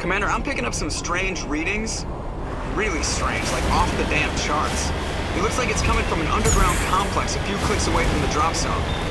Commander, I'm picking up some strange readings. Really strange, like off the damn charts. It looks like it's coming from an underground complex a few clicks away from the drop zone.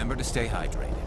remember to stay hydrated.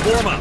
Form up.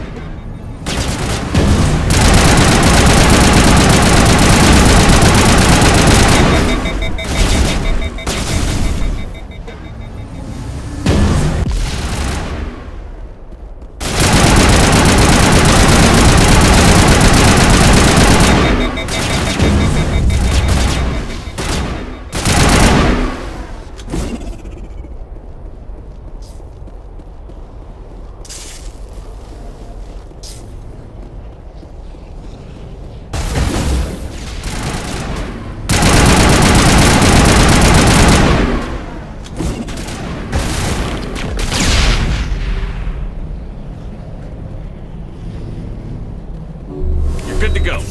Good to go.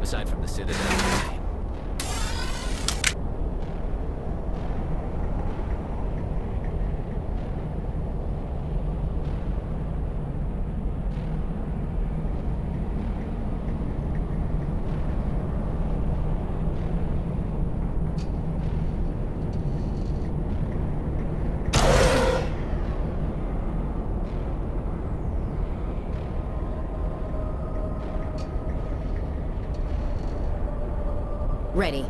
Aside from the Citadel. Ready.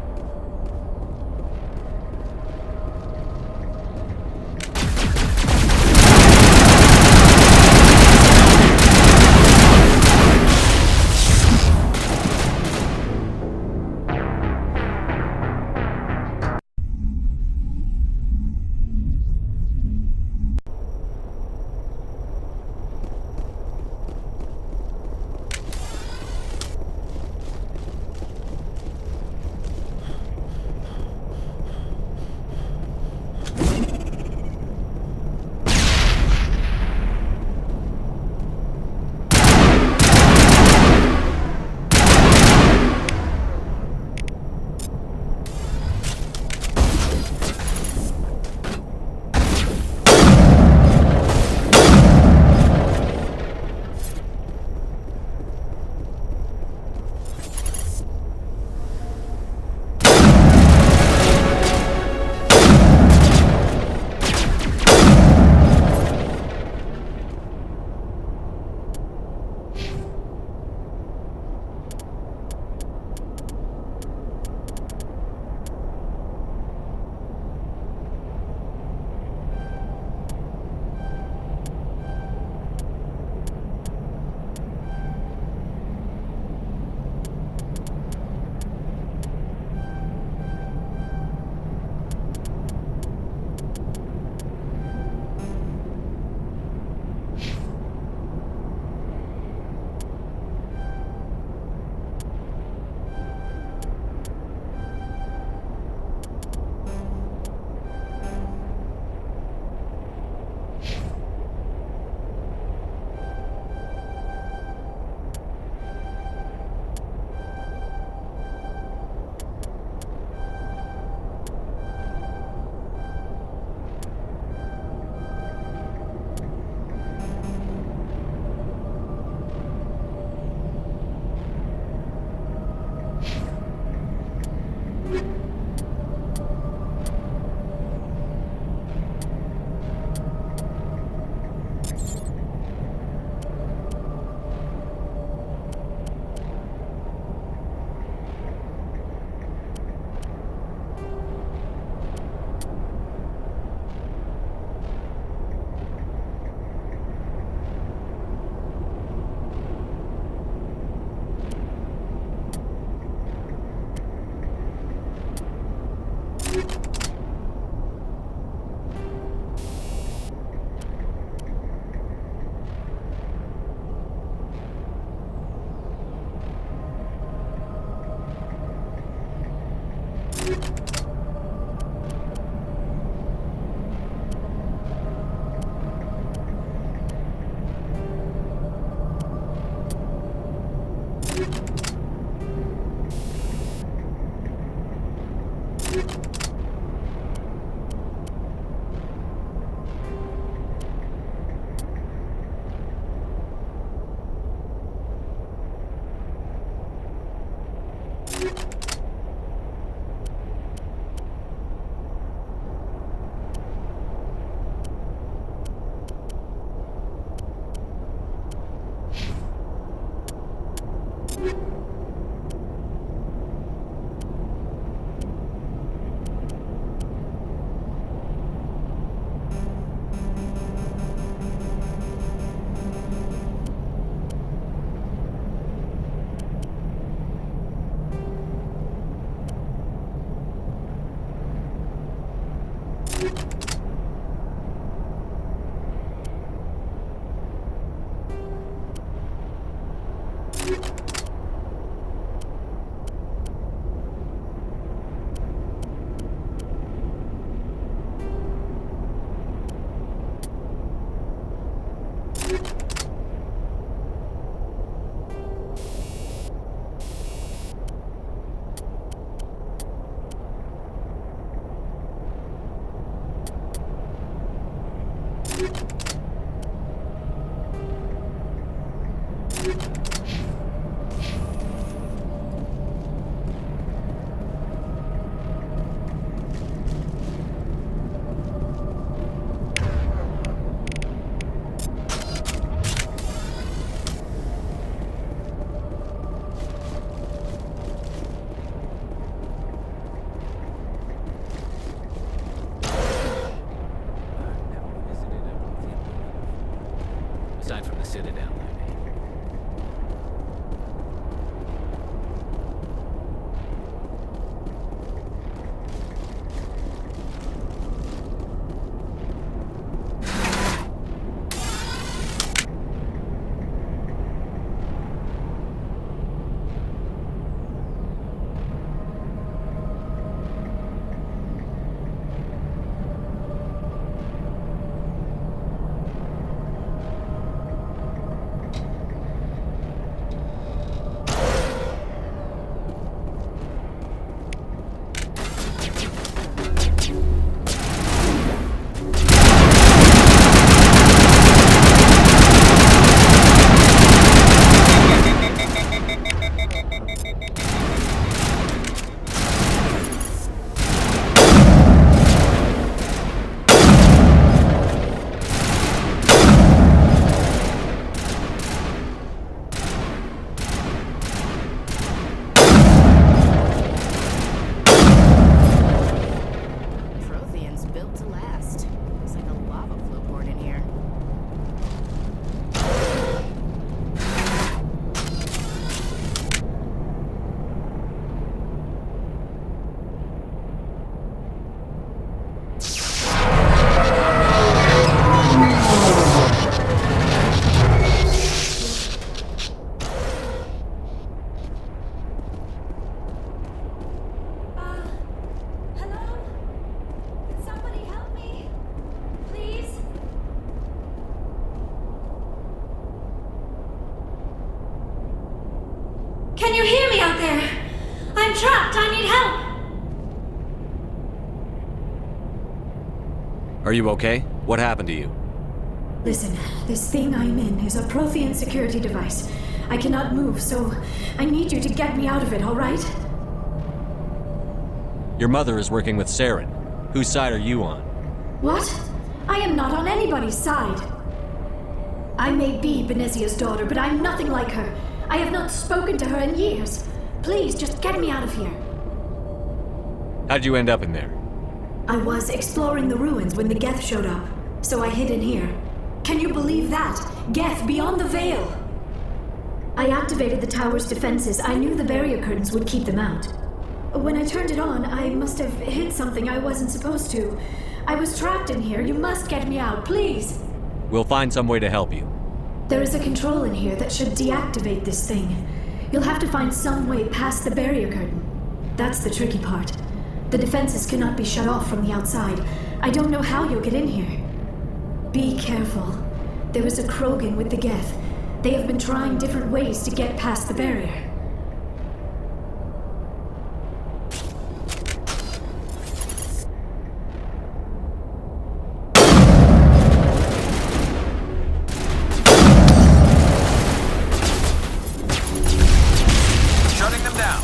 Aside from the Citadel, I mean. Can you hear me out there? I'm trapped. I need help. Are you okay? What happened to you? Listen, this thing I'm in is a Prothean security device. I cannot move, so I need you to get me out of it, all right? Your mother is working with Saren. Whose side are you on? What? I am not on anybody's side. I may be Benezia's daughter, but I'm nothing like her. I have not spoken to her in years. Please, just get me out of here. How'd you end up in there? I was exploring the ruins when the Geth showed up, so I hid in here. Can you believe that? Geth beyond the veil! I activated the tower's defenses. I knew the barrier curtains would keep them out. When I turned it on, I must have hit something I wasn't supposed to. I was trapped in here. You must get me out, please! We'll find some way to help you. There is a control in here that should deactivate this thing. You'll have to find some way past the barrier curtain. That's the tricky part. The defenses cannot be shut off from the outside. I don't know how you'll get in here. Be careful. There is a Krogan with the Geth. They have been trying different ways to get past the barrier. Shutting them down.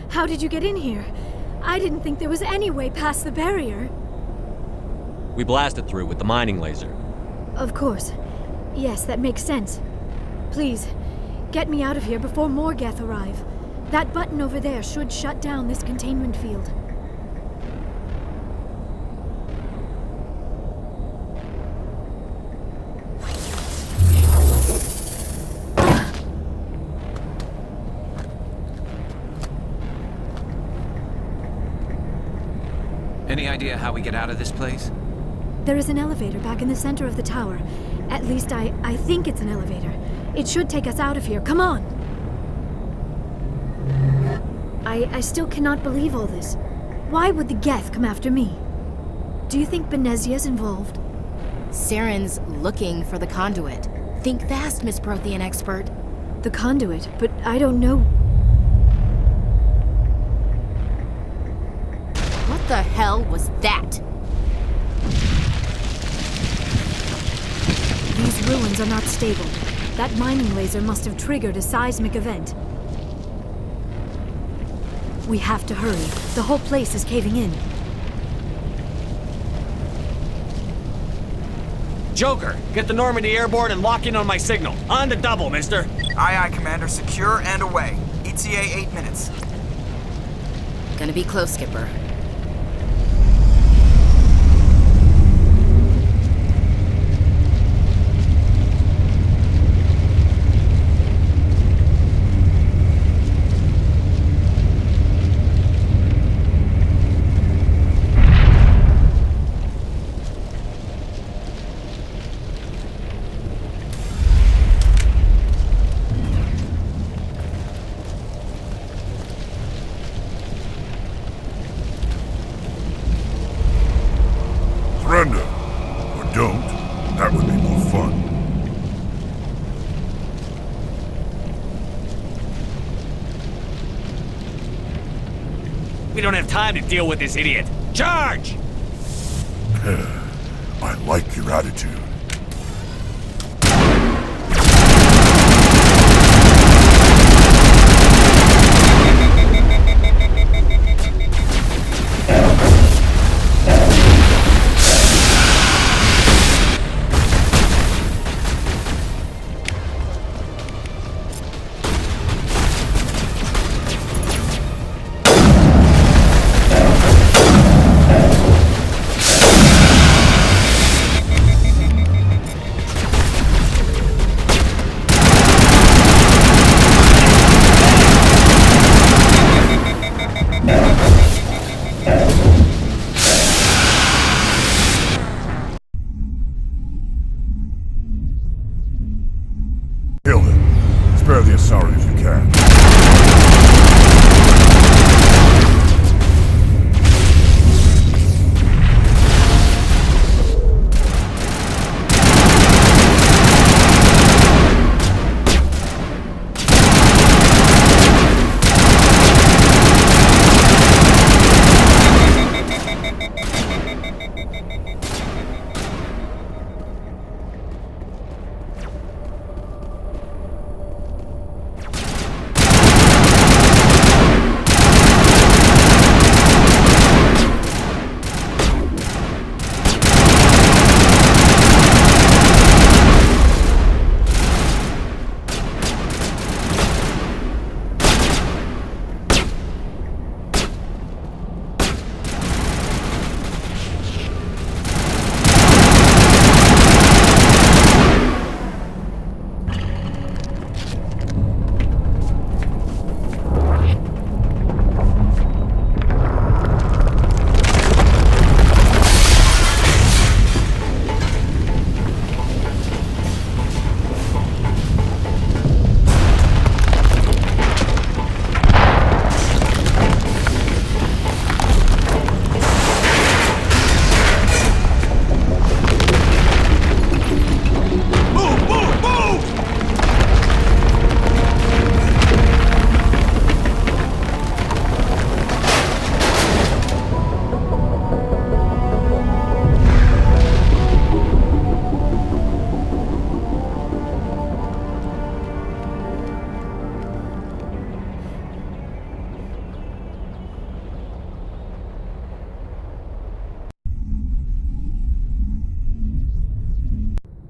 How did you get in here? I didn't think there was any way past the barrier. We blasted through with the mining laser. Of course. Yes, that makes sense. Please, get me out of here before more Geth arrive. That button over there should shut down this containment field. Any idea how we get out of this place? There is an elevator back in the center of the tower. At least I think it's an elevator. It should take us out of here. Come on! I still cannot believe all this. Why would the Geth come after me? Do you think Benezia's involved? Saren's looking for the conduit. Think fast, Miss Prothean expert. The conduit, but I don't know. What the hell was that? These ruins are not stable. That mining laser must have triggered a seismic event. We have to hurry. The whole place is caving in. Joker, get the Normandy airborne and lock in on my signal. On the double, mister. Aye, aye, Commander. Secure and away. ETA 8 minutes. Gonna be close, Skipper. Surrender. Or don't. That would be more fun. We don't have time to deal with this idiot. Charge! I like your attitude. Kill him. Spare the Asari if you can.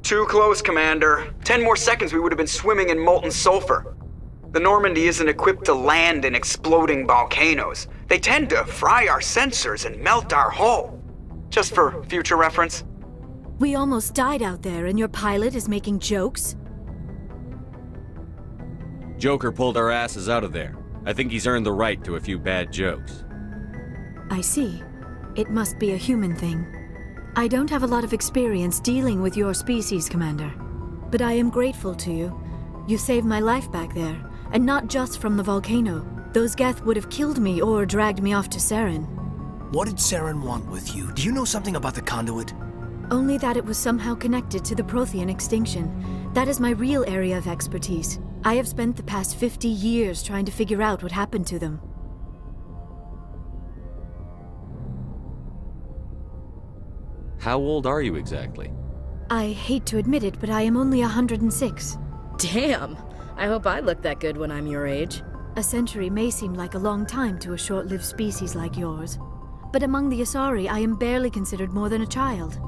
Too close, Commander. 10 more seconds we would have been swimming in molten sulfur. The Normandy isn't equipped to land in exploding volcanoes. They tend to fry our sensors and melt our hull. Just for future reference. We almost died out there, and your pilot is making jokes? Joker pulled our asses out of there. I think he's earned the right to a few bad jokes. I see. It must be a human thing. I don't have a lot of experience dealing with your species, Commander. But I am grateful to you. You saved my life back there, and not just from the volcano. Those Geth would have killed me or dragged me off to Saren. What did Saren want with you? Do you know something about the conduit? Only that it was somehow connected to the Prothean extinction. That is my real area of expertise. I have spent the past 50 years trying to figure out what happened to them. How old are you exactly? I hate to admit it, but I am only 106. Damn! I hope I look that good when I'm your age. A century may seem like a long time to a short-lived species like yours. But among the Asari, I am barely considered more than a child.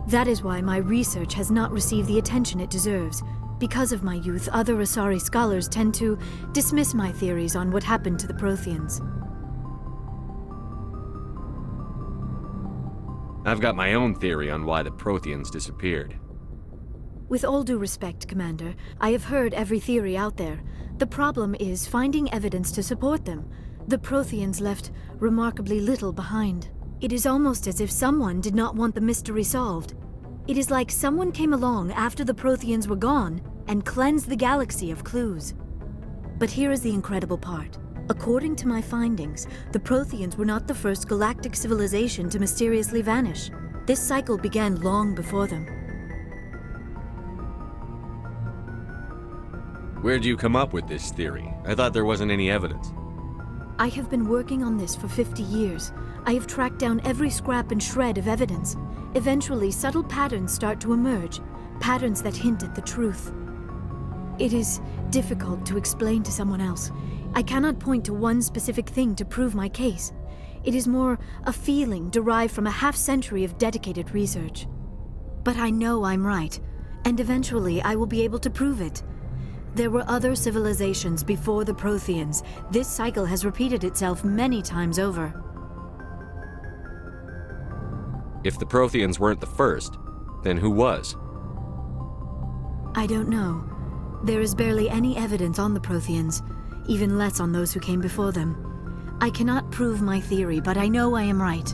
That is why my research has not received the attention it deserves. Because of my youth, other Asari scholars tend to dismiss my theories on what happened to the Protheans. I've got my own theory on why the Protheans disappeared. With all due respect, Commander, I have heard every theory out there. The problem is finding evidence to support them. The Protheans left remarkably little behind. It is almost as if someone did not want the mystery solved. It is like someone came along after the Protheans were gone and cleansed the galaxy of clues. But here is the incredible part. According to my findings, the Protheans were not the first galactic civilization to mysteriously vanish. This cycle began long before them. Where'd you come up with this theory? I thought there wasn't any evidence. I have been working on this for 50 years. I have tracked down every scrap and shred of evidence. Eventually, subtle patterns start to emerge, patterns that hint at the truth. It is difficult to explain to someone else. I cannot point to one specific thing to prove my case. It is more a feeling derived from a half-century of dedicated research. But I know I'm right, and eventually I will be able to prove it. There were other civilizations before the Protheans. This cycle has repeated itself many times over. If the Protheans weren't the first, then who was? I don't know. There is barely any evidence on the Protheans, even less on those who came before them. I cannot prove my theory, but I know I am right.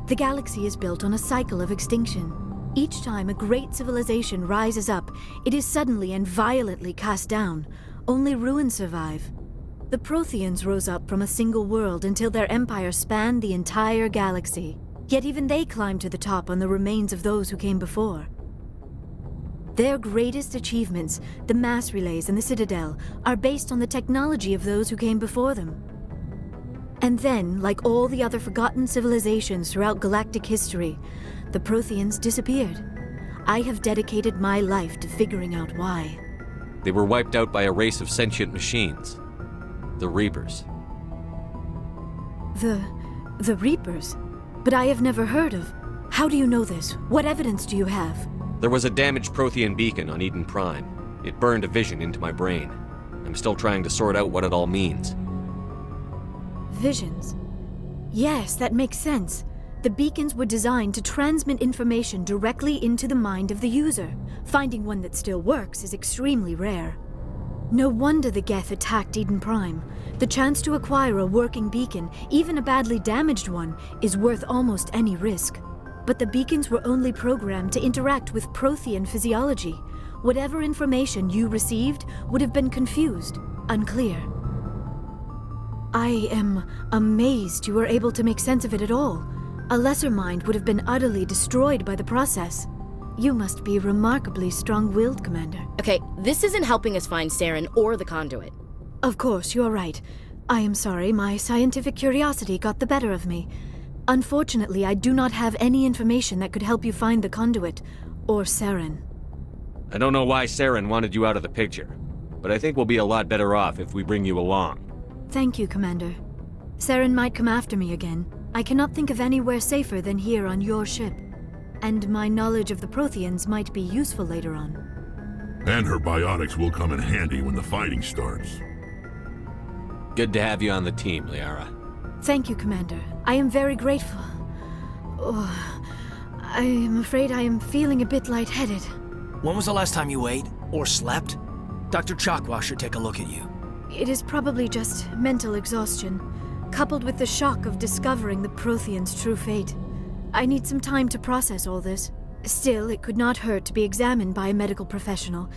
The galaxy is built on a cycle of extinction. Each time a great civilization rises up, it is suddenly and violently cast down. Only ruins survive. The Protheans rose up from a single world until their empire spanned the entire galaxy. Yet even they climbed to the top on the remains of those who came before. Their greatest achievements, the mass relays and the Citadel, are based on the technology of those who came before them. And then, like all the other forgotten civilizations throughout galactic history, the Protheans disappeared. I have dedicated my life to figuring out why. They were wiped out by a race of sentient machines. The Reapers. The Reapers? But I have never heard of. How do you know this? What evidence do you have? There was a damaged Prothean beacon on Eden Prime. It burned a vision into my brain. I'm still trying to sort out what it all means. Visions? Yes, that makes sense. The beacons were designed to transmit information directly into the mind of the user. Finding one that still works is extremely rare. No wonder the Geth attacked Eden Prime. The chance to acquire a working beacon, even a badly damaged one, is worth almost any risk. But the beacons were only programmed to interact with Prothean physiology. Whatever information you received would have been confused, unclear. I am amazed you were able to make sense of it at all. A lesser mind would have been utterly destroyed by the process. You must be remarkably strong-willed, Commander. Okay, this isn't helping us find Saren or the conduit. Of course, you are right. I am sorry, my scientific curiosity got the better of me. Unfortunately, I do not have any information that could help you find the conduit, or Saren. I don't know why Saren wanted you out of the picture, but I think we'll be a lot better off if we bring you along. Thank you, Commander. Saren might come after me again. I cannot think of anywhere safer than here on your ship. And my knowledge of the Protheans might be useful later on. And her biotics will come in handy when the fighting starts. Good to have you on the team, Liara. Thank you, Commander. I am very grateful. Oh, I am afraid I am feeling a bit lightheaded. When was the last time you ate or slept? Dr. Chakwa should take a look at you. It is probably just mental exhaustion, coupled with the shock of discovering the Protheans' true fate. I need some time to process all this. Still, it could not hurt to be examined by a medical professional.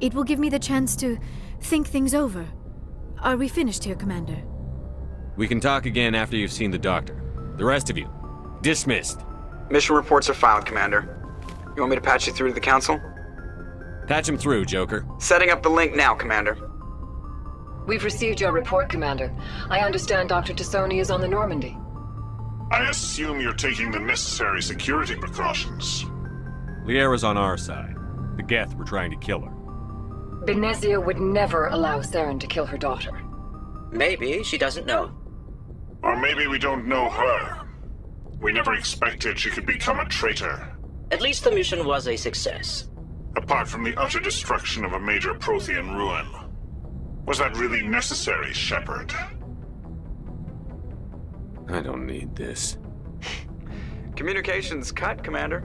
It will give me the chance to think things over. Are we finished here, Commander? We can talk again after you've seen the doctor. The rest of you, dismissed. Mission reports are filed, Commander. You want me to patch you through to the Council? Patch him through, Joker. Setting up the link now, Commander. We've received your report, Commander. I understand Dr. Tassoni is on the Normandy. I assume you're taking the necessary security precautions. Liara's on our side. The Geth were trying to kill her. Benezia would never allow Saren to kill her daughter. Maybe she doesn't know. Or maybe we don't know her. We never expected she could become a traitor. At least the mission was a success. Apart from the utter destruction of a major Prothean ruin. Was that really necessary, Shepard? I don't need this. Communications cut, Commander.